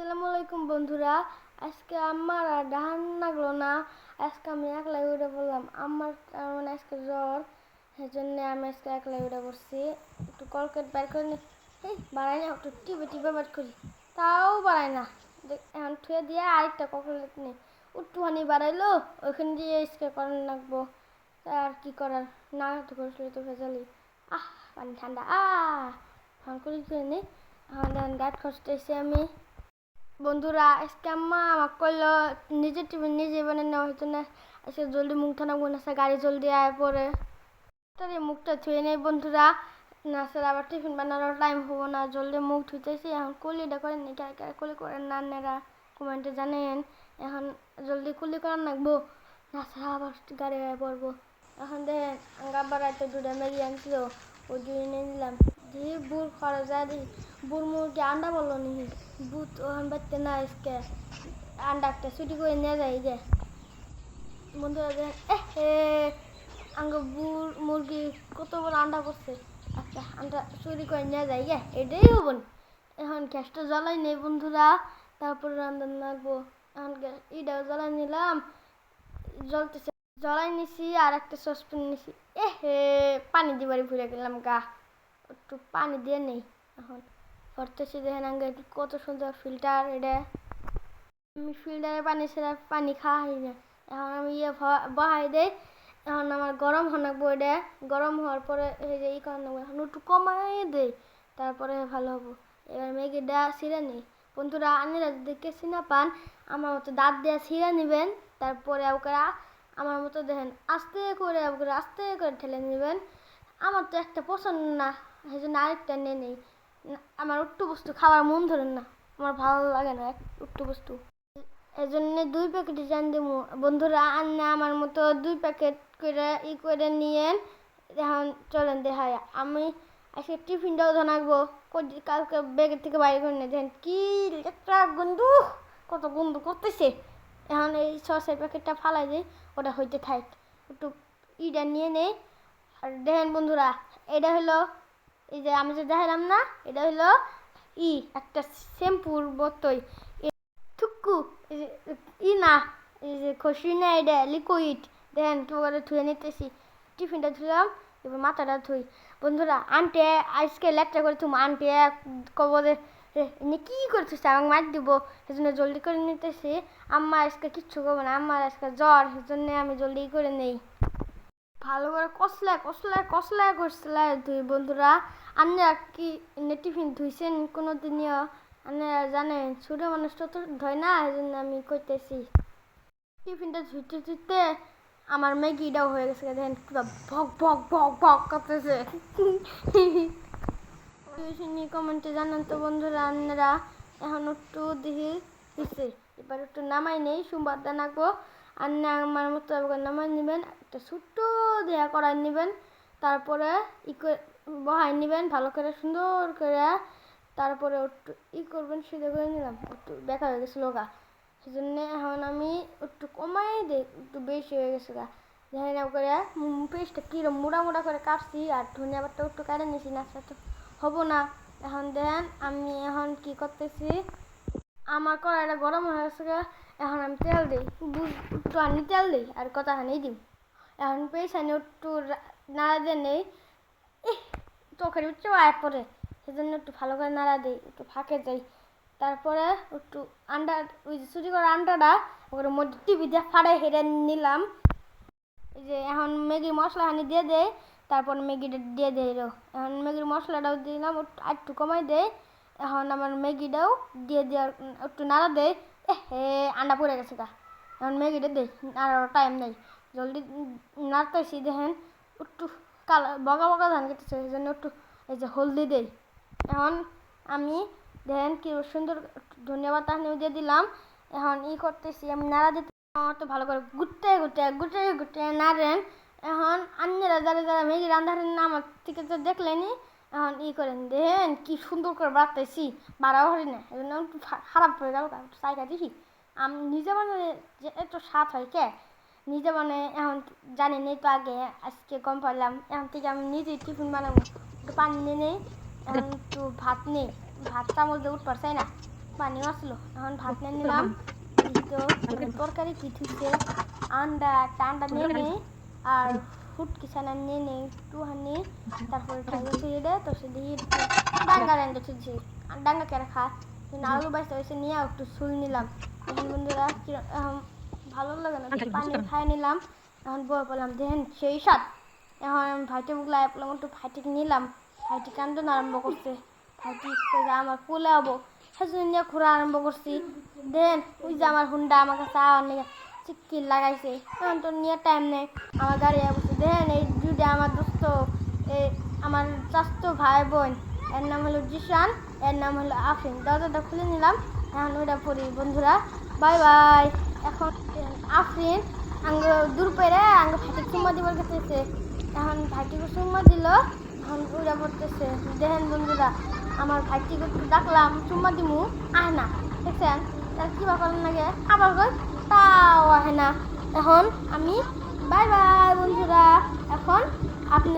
আসসালামু আলাইকুম বন্ধুরা। আজকে আমার আর ডাহান লাগলো না। আজকে আমি একলাই উঠে বললাম আমার মানে আজকে জ্বর, সেজন্য আমি আজকে একলাই উঠে পড়ছি। একটু কলকেট বের করে নি, বাড়াই না, একটু টিপে টিপে বের করি, তাও বাড়াই না। এখন থুয়ে দিয়ে আরেকটা কলকেট নেই, একটুখানি বাড়াইলো, ওইখান দিয়ে স্প্রে করানো লাগবো। আর কি করার, না তো করছিল তো ভেজালি। পানি ঠান্ডা, ফোন করে নেই। এখন দাঁত খসতেছি আমি। বন্ধুরা আজকে আম্মা আমাকে কইলো নিজের টিফিন নিজে বানিয়ে নেওয়া হতো না। আজকে জলদি মুখটা নামবো না, গাড়ি জলদি আয় পরে তাহলে মুখটা ধুয়ে নেই বন্ধুরা। না স্যার আবার টিফিন বানানোর টাইম হবো না, জলদি মুখ ধুইতেছি। এখন কুলিটা করেন নি, কুলি করেন না আপনারা কমেন্টে জানেন। এখন জলদি কুলি করার লাগবো, না স্যার আবার গাড়ি আয় পড়বো। এখন দেখেন আবার রাতে দুটা ম্যাগি আনছিল, ওই দুই নিয়ে নিলাম। দি বুড় খরা যায়, দি বুড় মুরগি আন্ডা বললো নি, বুট ওখান বাড়তে না আজকে আন্ডা একটা ছুটি করে নিয়ে যায় যে বন্ধুরা দেখেন আঙ্গ বুড় মুরগি কত বড় আন্ডা করছে। একটা আন্ডা চুরি করে নিয়ে যায় গে, এটাই হবন। এখন গ্যাসটা জ্বালাই নেই বন্ধুরা, তারপরে রান্না লাগবো। এখন গ্যাস ইটাও জ্বালাই নিলাম, জ্বলতেছে, জ্বালাই নিছি। আর একটা সসপ্যান নিছি, পানি দিবারই ভুলে গেলাম গা, একটু পানি দিয়ে নেই। এখন করতেছি দেখেন আগে কত সুন্দর ফিল্টার, এটা আমি ফিল্টারে পানি ছাড়া পানি খাওয়াই না। এখন আমি বহাই দেই, এখন আমার গরম হনাকবো, এটা গরম হওয়ার পরে এই যে করানো এখন একটু কমাই দেই, তারপরে ভালো হবো। এবার ম্যাগিটা ছিঁড়ে নিই বন্ধুরা। আনিরা যদি কেসি না পান, আমার মতো দাঁত দিয়ে ছিঁড়ে নেবেন, তারপরে ওকে আমার মতো দেখেন আস্তে করে ঠেলে নেবেন। আমার তো একটা পছন্দ না, সেই জন্য আরেকটা নিয়ে নেই। আমার একটু বস্তু খাওয়ার মন ধরেন না, আমার ভালো লাগে না একটু বস্তু, এই জন্য 2 প্যাকেট জান দেবো বন্ধুরা। আন্না আমার মতো 2 প্যাকেট করে করে নিয়েন। এখন চলেন দেখায় আমি আজকে টিফিনটাও ধনাকবো, কালকে ব্যাগের থেকে বাইরে করে নিয়ে দেখেন কি একটা গন্ধু, কত গন্ধু করতেছে। এখন এই সসের প্যাকেটটা ফালাই দিই, ওটা হইতে থাক, একটু ইটা নিয়ে নেই। আর দেখেন বন্ধুরা, এটা হলো এই যে আমি যে দেখালাম না, এটা হলো একটা শ্যাম্পুর বোতল, থুকু না, এই যে খসি না, এটা লিকুইড। দেখেন তোমার ধুয়ে নিতেছি, টিফিনটা ধুলাম, এবার মাথাটা ধুই বন্ধুরা। আন্টি আজকে লেটটা করে তুমি আন্টি কব যে কি করছিস, আমাকে মার দিব, সেজন্য জলদি করে নিতেছি। আম্মা আজকে কিচ্ছু করবো না, আমার আজকে জ্বর, সেজন্য আমি জলদি করে নেই। ভালো করে কষলায় ধুই বন্ধুরা। আপনারা কি টিফিন ধুইছেন কোনো দিনও? আপনারা জানেন ছোটো মানুষ তো ধয় না, এই জন্য আমি করতেছি। টিফিনটা ধুইতে ধুইতে আমার ম্যাগিটাও হয়ে গেছে, দেখেন ভক ভক ভক ভক করতেছে। কমেন্টে জানান তো বন্ধুরা আপনারা। এখন একটু দেখি দিচ্ছে, এবার একটু নামাই নেই, সোমবারটা নাকবো। আর না আমার মতো নামাই নেবেন, একটা ছোট্ট দেয়া করাই নেবেন, তারপরে বহাই নেবেন ভালো করে সুন্দর করে, তারপরে একটু করবেন। সেটা করে নিলাম, একটু দেখা হয়ে গেছিলো গা, সেজন্য এখন আমি একটু কমাই দিই, একটু বেশি হয়ে গেছে গা। দেখেন করে পেস্টটা কিরম মোড়া করে কাটছি, আর ধনিয়া পাতা একটু কেটে নিয়েছি, না তো হবো না। এখন দেখেন আমি এখন কি করতেছি, আমার কড়াইটা গরম হয়ে গেছে, এখন আমি তেল দিই, একটু আনি তেল দিই আর কথা হানি দিই। এখন পেছানি একটু নাড়া দিয়ে নেই, তরকারি উঠছে আয় পরে, সেজন্য একটু ভালো করে নাড়া দিই, একটু ফাঁকে যাই। তারপরে একটু আন্ডা, ওই যে চুরি করা আন্ডাটা ওর মধ্যে টিভি দিয়ে ফাড়াই হেরে নিলাম। এই যে এখন ম্যাগি মশলা হানি দিয়ে দেয়, তারপর ম্যাগিটা দিয়ে দেয়। এখন ম্যাগির মশলাটাও দিলাম, একটু কমাই দেয়। এখন আমার ম্যাগিটাও দিয়ে দেওয়ার একটু নাড়া দেয়, আন্ডা পড়ে গেছে গা। এখন ম্যাগিটা দেয়, আর টাইম নেই, জলদি নাড়তেছি। দেখেন একটু কালার বগা বগা ধান কেটেছে, সেই জন্য একটু এই যে হলদি দেই। এখন আমি দেখেন কি সুন্দর ধনিয়া পাতা দিয়ে দিলাম। এখন করতেছি আমি নাড়া দিতে, আমার তো ভালো করে গুটে নাড়েন। এখন অন্যরা যারা ম্যাগি রান্ধারেন না আমার থেকে তো দেখলেনি। এখন করেন দেখেন কি সুন্দর করে বাড়তেছি, বাড়াও হরি না, এই জন্য একটু খারাপ হয়ে গেল, চাইটা দেখি আমি নিজে মানে যে এত স্বাদ হয় কে নিজে মানে। এখন জানি নেই তো আগে, আজকে কম পারলাম, এখন থেকে আমি নিজেই টিফিন বানাবো। একটু পানি নিয়ে নেই, এখন একটু ভাত নেই, ভাত চামচ দিয়ে উঠতে পারছাই না, পানিও আসলো। এখন ভাত নিয়ে নিলাম। তো তরকারি কি ঠিকছে আন্ডা নিয়ে নেই আর ফুটকি ছানা নিয়ে নেই একটুখানি। তারপরে খাইছি এটা তো সে দিয়ে ডাঙ্গা রেন্ডে ছিলছি ডাঙ্গা কেরা খা আলু বাইসা হয়েছে নিয়ে একটু শুল নিলাম। এখন বন্ধুরা এখন ভালো লাগে না পানি খাই নিলাম। এখন বয়ে পড়লাম দেখেন সেই স্বাদ। এখন ভাইটি বুকলা পড়লাম একটু ভাইটিকে নিলাম। ভাইটি কান্দন আরম্ভ করছে। ভাইটি আমার কোলে হবো সেজন্য নিয়ে ঘোরা আরম্ভ করছি। দেন ওই যে আমার হুন্ডা আমার কাছে আওয়ার লেগে চিক্কির লাগাইছে। এখন তো নিয়ে টাইম নেই আমার গাড়ি বসে দেখেন এই দুইটা আমার দোস্ত এই আমার চাস্তো ভাই বোন। এর নাম হলো জিশান, এর নাম হলো আফরিন। দরজাটা খুলে নিলাম। এখন ওইটা পড়ি বন্ধুরা বাই বাই। এখন আফরিন আঙ্গ দূর পেরে আঙ্গ ভাইটি চুম্মা দিবার গেছে। এখন ভাইটিকে চুম্মা দিল। এখন ওইটা পড়তেছে দেখেন বন্ধুরা আমার ভাইটিকে একটু ডাকলাম চুম্মা দিমু আহে না দেখছেন তার কিবা করেন লাগে আবার কই তাও আহে না। এখন আমি বাই বাই বন্ধুরা। এখন আপনি